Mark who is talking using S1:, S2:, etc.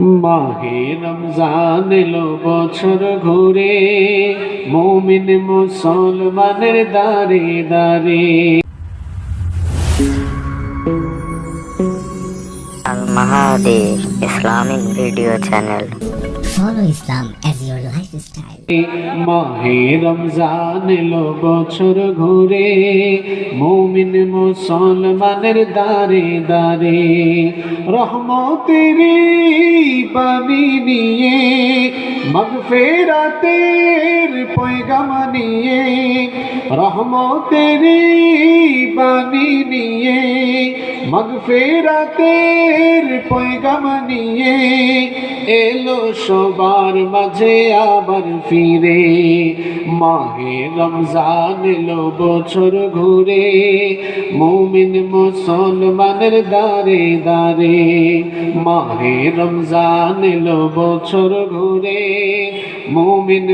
S1: মাহে রমজান এলো বছর ঘুরে, মুমিন মুসলমানের দাঁড়ে দাঁড়ে।
S2: Al Mahadir Islamic Video Channel.
S3: Follow Islam as your lifestyle.
S1: মাহে রমজান এলো বছর ঘুরে, মুমিন মুসলমানের দাঁড়ে দাঁড়ে। রহমতেরি বাণী নিয়ে, মাগফিরাতের পয়গাম নিয়ে, রহমতেরি বাণী নিয়ে, মাগফিরাতের পয়গাম নিয়ে এলো সবার মাঝে আবার ফিরে। মাহে রমজান এলো বছর ঘুরে, মুমিন মুসলমানের দাঁড়ে দাঁড়ে। মাহে রমজান এলো বছর ঘুরে, মুমিন